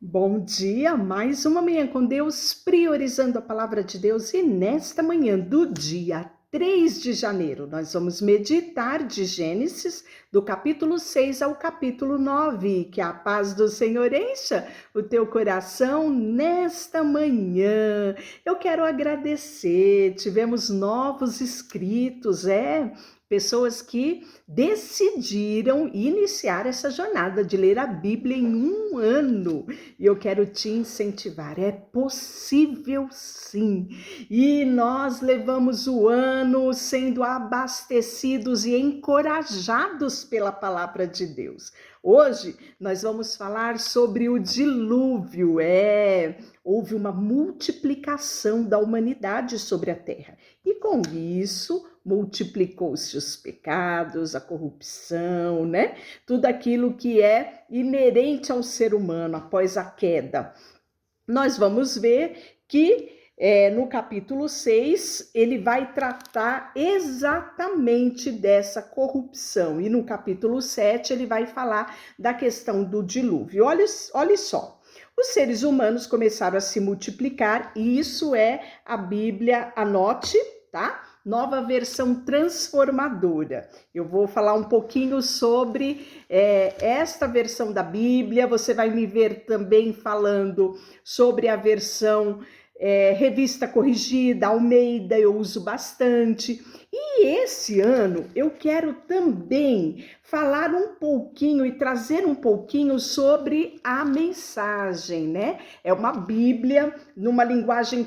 Bom dia, mais uma manhã com Deus, priorizando a palavra de Deus. E nesta manhã do dia 3 de janeiro, nós vamos meditar de Gênesis, do capítulo 6 ao capítulo 9. Que a paz do Senhor encha o teu coração nesta manhã. Eu quero agradecer, tivemos novos inscritos, pessoas que decidiram iniciar essa jornada de ler a Bíblia em um ano. E eu quero te incentivar, é possível sim. E nós levamos o ano sendo abastecidos e encorajados pela palavra de Deus. Hoje nós vamos falar sobre o dilúvio. Houve uma multiplicação da humanidade sobre a terra. E com isso, multiplicou-se os pecados, a corrupção, né? Tudo aquilo que é inerente ao ser humano após a queda. Nós vamos ver que no capítulo 6 ele vai tratar exatamente dessa corrupção. E no capítulo 7 ele vai falar da questão do dilúvio. Olha só. Os seres humanos começaram a se multiplicar, e isso é a Bíblia, anote, tá? Nova versão transformadora. Eu vou falar um pouquinho sobre esta versão da Bíblia. Você vai me ver também falando sobre a versão Revista Corrigida, Almeida, eu uso bastante. E esse ano eu quero também falar um pouquinho e trazer um pouquinho sobre a mensagem, né? É uma Bíblia numa linguagem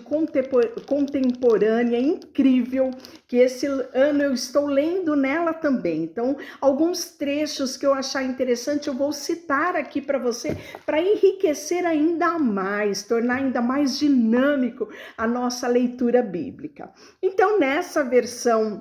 contemporânea incrível, que esse ano eu estou lendo nela também. Então, alguns trechos que eu achar interessante eu vou citar aqui para você, para enriquecer ainda mais, tornar ainda mais dinâmico a nossa leitura bíblica. Então, nessa versão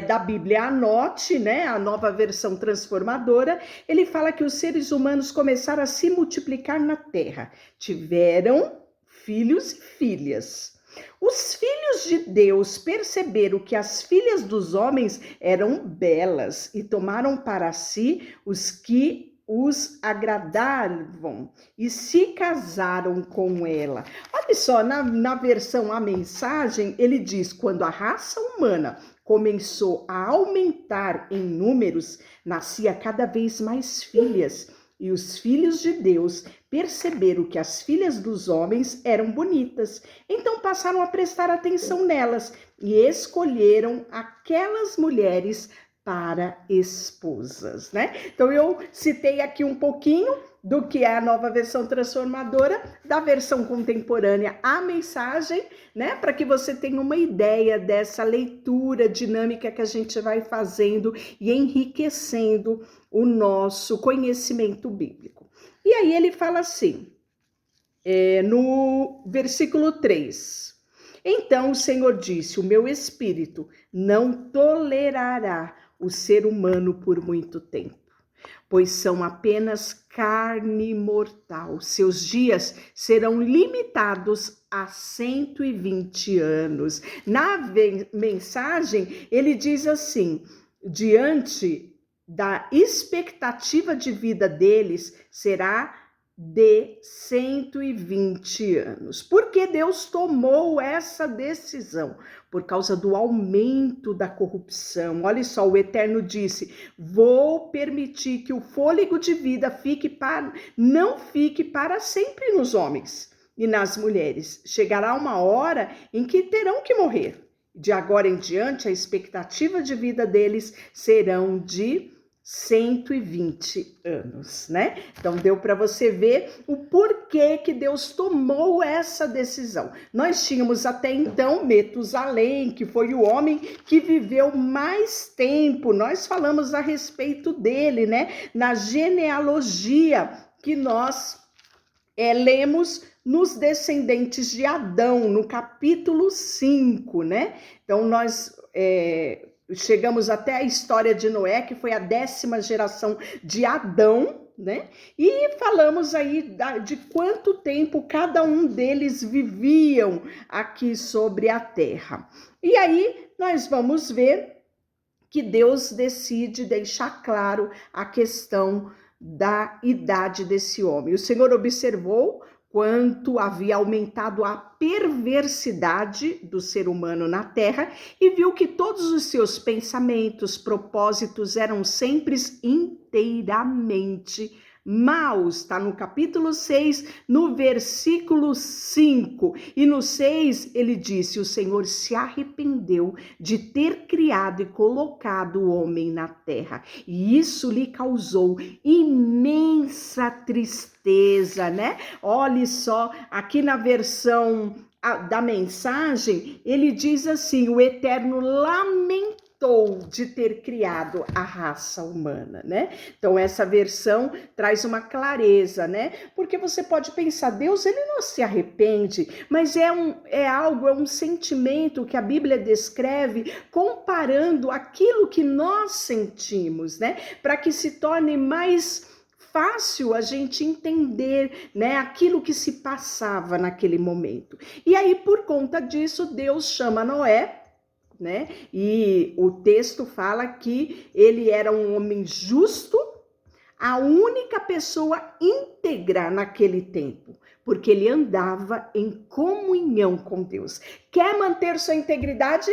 da Bíblia, anote, né, a nova versão transformadora, ele fala que os seres humanos começaram a se multiplicar na terra, tiveram filhos e filhas. Os filhos de Deus perceberam que as filhas dos homens eram belas e tomaram para si os que os agradavam e se casaram com ela. Olha só, na versão A Mensagem, ele diz: quando a raça humana começou a aumentar em números, nascia cada vez mais filhas, e os filhos de Deus perceberam que as filhas dos homens eram bonitas, então passaram a prestar atenção nelas e escolheram aquelas mulheres para esposas, né? Então eu citei aqui um pouquinho do que é a nova versão transformadora, da versão contemporânea A Mensagem, né? Para que você tenha uma ideia dessa leitura dinâmica que a gente vai fazendo e enriquecendo o nosso conhecimento bíblico. E aí ele fala assim, no versículo 3: então o Senhor disse: o meu espírito não tolerará o ser humano por muito tempo, pois são apenas carne mortal. Seus dias serão limitados a 120 anos. Na mensagem, ele diz assim: diante da expectativa de vida deles, será de 120 anos. Por que Deus tomou essa decisão? Por causa do aumento da corrupção. Olha só, o Eterno disse: vou permitir que o fôlego de vida não fique para sempre nos homens e nas mulheres. Chegará uma hora em que terão que morrer. De agora em diante, a expectativa de vida deles serão de 120 anos, né? Então deu para você ver o porquê que Deus tomou essa decisão. Nós tínhamos até então Metusalém, que foi o homem que viveu mais tempo. Nós falamos a respeito dele, né? Na genealogia que nós lemos nos descendentes de Adão, no capítulo 5, né? Então nós chegamos até a história de Noé, que foi a 10ª geração de Adão, né? E falamos aí de quanto tempo cada um deles viviam aqui sobre a terra. E aí nós vamos ver que Deus decide deixar claro a questão da idade desse homem. O Senhor observou quanto havia aumentado a perversidade do ser humano na terra e viu que todos os seus pensamentos, propósitos eram sempre inteiramente maus. Está no capítulo 6, no versículo 5. E no 6 ele disse: o Senhor se arrependeu de ter criado e colocado o homem na terra, e isso lhe causou imensa tristeza, né? Olhe só, aqui na versão da mensagem, ele diz assim: o Eterno lamentou de ter criado a raça humana, né? Então essa versão traz uma clareza, né? Porque você pode pensar, Deus, ele não se arrepende, mas é um sentimento que a Bíblia descreve comparando aquilo que nós sentimos, né? Para que se torne mais fácil a gente entender, né, aquilo que se passava naquele momento. E aí, por conta disso, Deus chama Noé, né? E o texto fala que ele era um homem justo, a única pessoa íntegra naquele tempo, porque ele andava em comunhão com Deus. Quer manter sua integridade?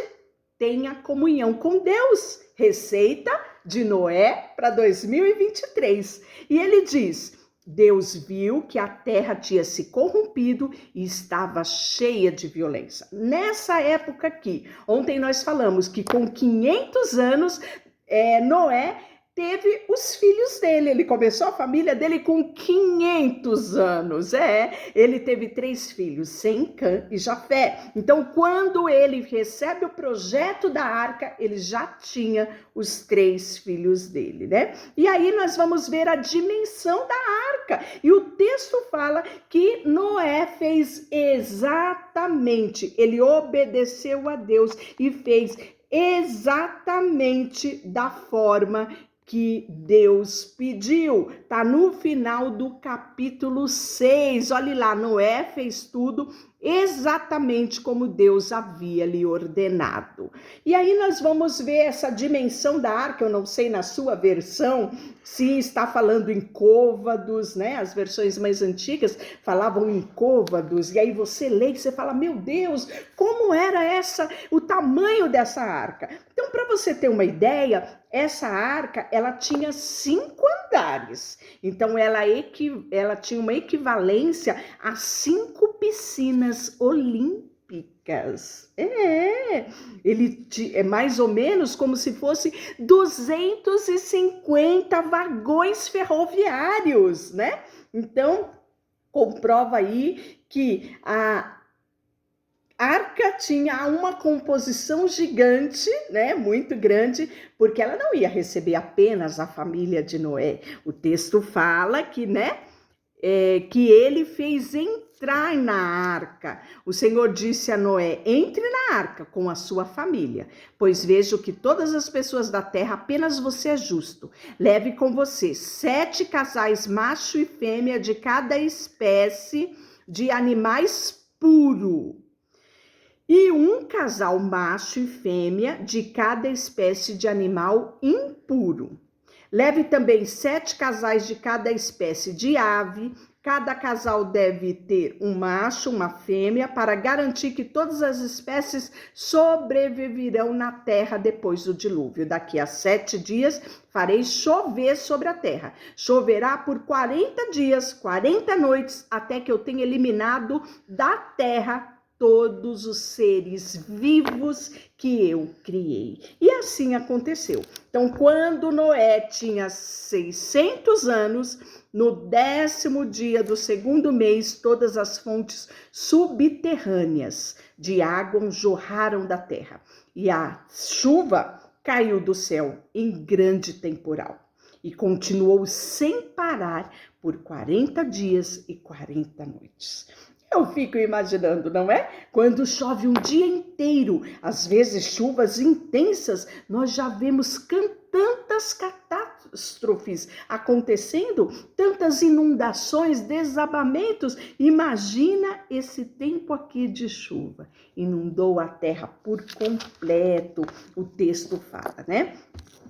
Tenha comunhão com Deus. Receita de Noé para 2023. E ele diz: Deus viu que a terra tinha se corrompido e estava cheia de violência. Nessa época aqui, ontem nós falamos que com 500 anos, Noé teve os filhos dele. Ele começou a família dele com 500 anos. Ele teve 3 filhos, Sem, Cã e Jafé. Então, quando ele recebe o projeto da arca, ele já tinha os 3 filhos dele, né? E aí nós vamos ver a dimensão da arca. E o texto fala que Noé fez exatamente, ele obedeceu a Deus e fez exatamente da forma que Deus pediu. Tá no final do capítulo 6. Olhe lá, Noé fez tudo exatamente como Deus havia lhe ordenado. E aí nós vamos ver essa dimensão da arca. Eu não sei na sua versão se está falando em côvados, né? As versões mais antigas falavam em côvados, e aí você lê e você fala: meu Deus, como era o tamanho dessa arca? Então, para você ter uma ideia, essa arca, ela tinha 5 andares. Então, ela tinha uma equivalência a 5 piscinas olímpicas. Ele é mais ou menos como se fosse 250 vagões ferroviários, né? Então, comprova aí que a arca tinha uma composição gigante, né, muito grande, porque ela não ia receber apenas a família de Noé. O texto fala que, né, que ele fez entrar na arca. O Senhor disse a Noé: entre na arca com a sua família, pois vejo que todas as pessoas da terra, apenas você é justo. Leve com você 7 casais, macho e fêmea, de cada espécie de animais puro, e 1 casal macho e fêmea de cada espécie de animal impuro. Leve também 7 casais de cada espécie de ave. Cada casal deve ter um macho, uma fêmea, para garantir que todas as espécies sobreviverão na terra depois do dilúvio. Daqui a 7 dias farei chover sobre a terra. Choverá por 40 dias, 40 noites, até que eu tenha eliminado da terra todos os seres vivos que eu criei. E assim aconteceu. Então, quando Noé tinha 600 anos, no 10º dia do 2º mês, todas as fontes subterrâneas de água jorraram da terra, e a chuva caiu do céu em grande temporal, e continuou sem parar por 40 dias e 40 noites. Eu fico imaginando, não é? Quando chove um dia inteiro, às vezes chuvas intensas, nós já vemos tantas catástrofes catástrofes acontecendo, tantas inundações, desabamentos. Imagina esse tempo aqui de chuva. Inundou a terra por completo, o texto fala, né?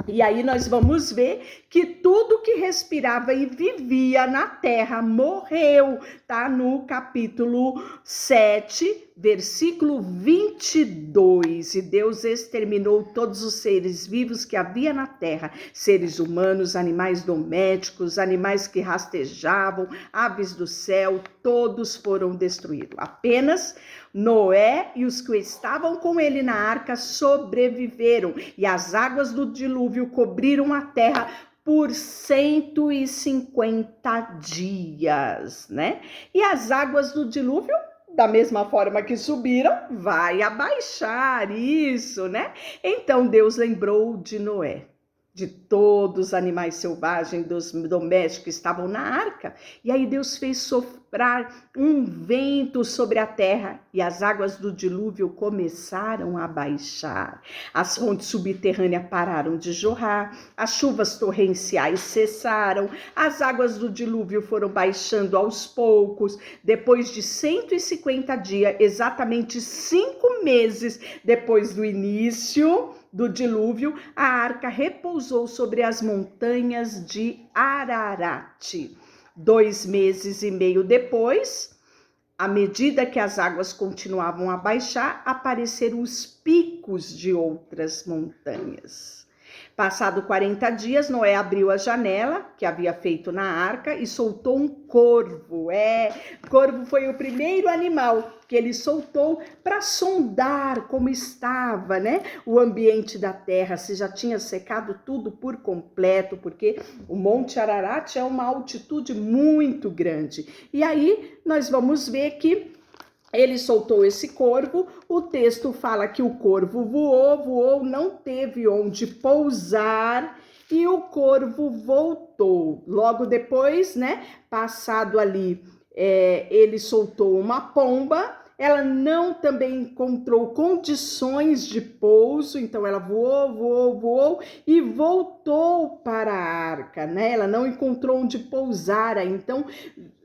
E aí nós vamos ver que tudo que respirava e vivia na terra morreu, tá? No capítulo 7, versículo 22. E Deus exterminou todos os seres vivos que havia na terra, seres humanos, animais domésticos, animais que rastejavam, aves do céu, todos foram destruídos. Apenas Noé e os que estavam com ele na arca sobreviveram, e as águas do dilúvio cobriram a terra por 150 dias, né? E as águas do dilúvio, da mesma forma que subiram, vai abaixar isso, né? Então Deus lembrou de Noé, de todos os animais selvagens, dos domésticos que estavam na arca. E aí Deus fez soprar um vento sobre a terra e as águas do dilúvio começaram a baixar. As fontes subterrâneas pararam de jorrar, as chuvas torrenciais cessaram, as águas do dilúvio foram baixando aos poucos. Depois de 150 dias, exatamente 5 meses depois do início do dilúvio, a arca repousou sobre as montanhas de Ararat. 2 meses e meio depois, à medida que as águas continuavam a baixar, apareceram os picos de outras montanhas. Passado 40 dias, Noé abriu a janela que havia feito na arca e soltou um corvo. Corvo foi o primeiro animal que ele soltou para sondar como estava, né, o ambiente da terra, se já tinha secado tudo por completo, porque o Monte Ararat é uma altitude muito grande. E aí nós vamos ver que ele soltou esse corvo. O texto fala que o corvo voou, não teve onde pousar e o corvo voltou. Logo depois, né, passado ali, ele soltou uma pomba. Ela não também encontrou condições de pouso, então ela voou e voltou para a arca, né? Ela não encontrou onde pousar, então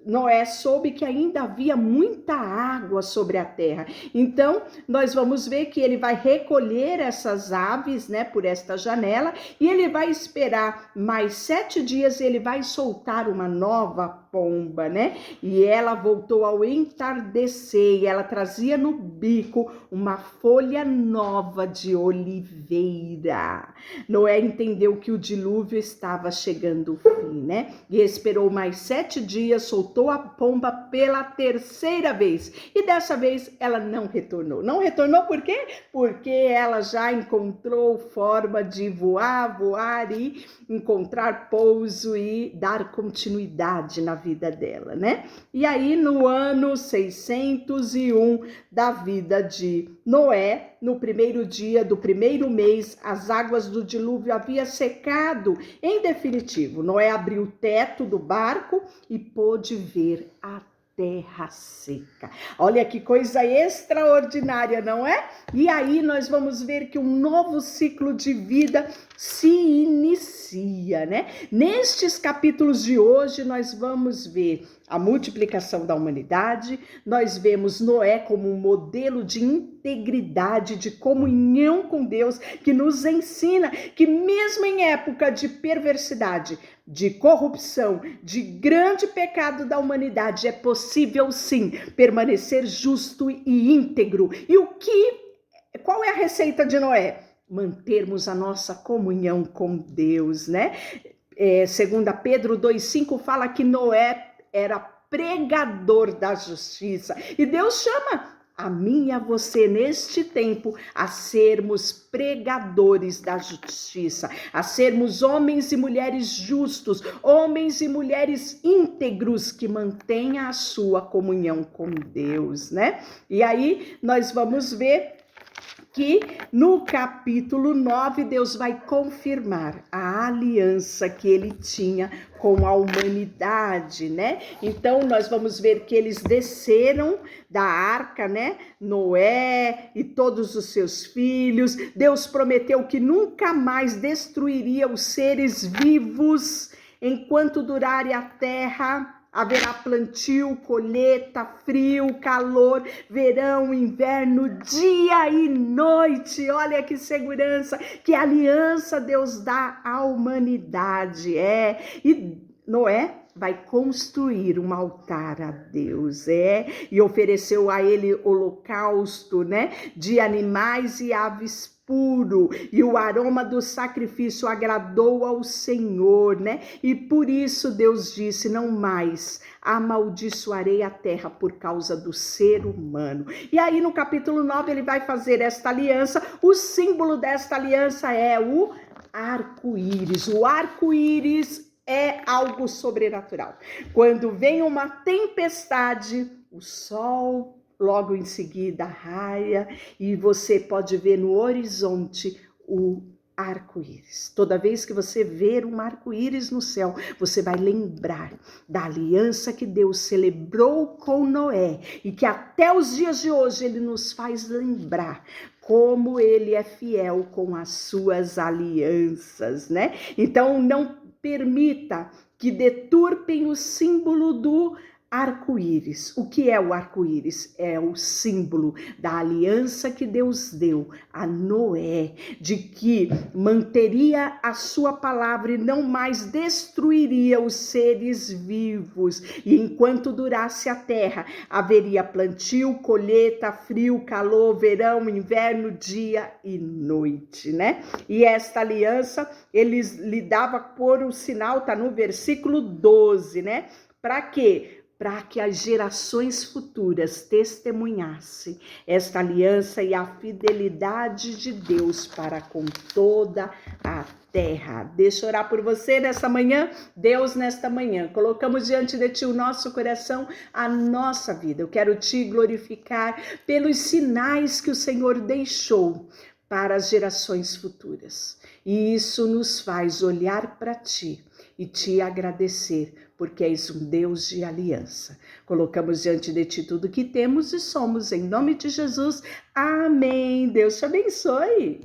Noé soube que ainda havia muita água sobre a terra. Então, nós vamos ver que ele vai recolher essas aves, né, por esta janela, e ele vai esperar mais 7 dias e ele vai soltar uma nova pomba, né? E ela voltou ao entardecer e ela trazia no bico uma folha nova de oliveira. Noé entendeu que o dilúvio estava chegando ao fim, né? E esperou mais 7 dias, soltou a pomba pela 3ª vez. E dessa vez ela não retornou. Não retornou por quê? Porque ela já encontrou forma de voar e encontrar pouso e dar continuidade na vida dela, né? E aí no ano 601 da vida de Noé, no primeiro dia do primeiro mês, as águas do dilúvio haviam secado em definitivo. Noé abriu o teto do barco e pôde ver a terra seca. Olha que coisa extraordinária, não é? E aí nós vamos ver que um novo ciclo de vida se inicia, né? Nestes capítulos de hoje nós vamos ver a multiplicação da humanidade, nós vemos Noé como um modelo de integridade, de comunhão com Deus, que nos ensina que mesmo em época de perversidade, de corrupção, de grande pecado da humanidade, é possível sim permanecer justo e íntegro. E qual é a receita de Noé? Mantermos a nossa comunhão com Deus, né? 2 Pedro 2,5 fala que Noé era pregador da justiça. E Deus chama a mim e a você neste tempo a sermos pregadores da justiça, a sermos homens e mulheres justos, homens e mulheres íntegros que mantenham a sua comunhão com Deus, né? E aí nós vamos ver que no capítulo 9 Deus vai confirmar a aliança que ele tinha com a humanidade, né? Então nós vamos ver que eles desceram da arca, né? Noé e todos os seus filhos. Deus prometeu que nunca mais destruiria os seres vivos enquanto durare a terra. Haverá plantio, colheita, frio, calor, verão, inverno, dia e noite. Olha que segurança, que aliança Deus dá à humanidade. E Noé vai construir um altar a Deus, e ofereceu a ele holocausto, né, de animais e aves puro, e o aroma do sacrifício agradou ao Senhor, né? E por isso Deus disse: não mais amaldiçoarei a terra por causa do ser humano. E aí no capítulo 9 ele vai fazer esta aliança. O símbolo desta aliança é o arco-íris. O arco-íris é algo sobrenatural. Quando vem uma tempestade, o sol logo em seguida raia e você pode ver no horizonte o arco-íris. Toda vez que você ver um arco-íris no céu, você vai lembrar da aliança que Deus celebrou com Noé e que até os dias de hoje ele nos faz lembrar como ele é fiel com as suas alianças, né? Então não permita que deturpem o símbolo do arco-íris. O que é o arco-íris? É o símbolo da aliança que Deus deu a Noé, de que manteria a sua palavra e não mais destruiria os seres vivos. E enquanto durasse a terra, haveria plantio, colheita, frio, calor, verão, inverno, dia e noite, né? E esta aliança, eles lhe dava por um sinal, tá no versículo 12, né? Para quê? Para que as gerações futuras testemunhassem esta aliança e a fidelidade de Deus para com toda a terra. Deixa eu orar por você nessa manhã. Deus, nesta manhã, colocamos diante de Ti o nosso coração, a nossa vida. Eu quero Te glorificar pelos sinais que o Senhor deixou para as gerações futuras. E isso nos faz olhar para Ti e Te agradecer, porque és um Deus de aliança. Colocamos diante de Ti tudo que temos e somos, em nome de Jesus. Amém. Deus te abençoe.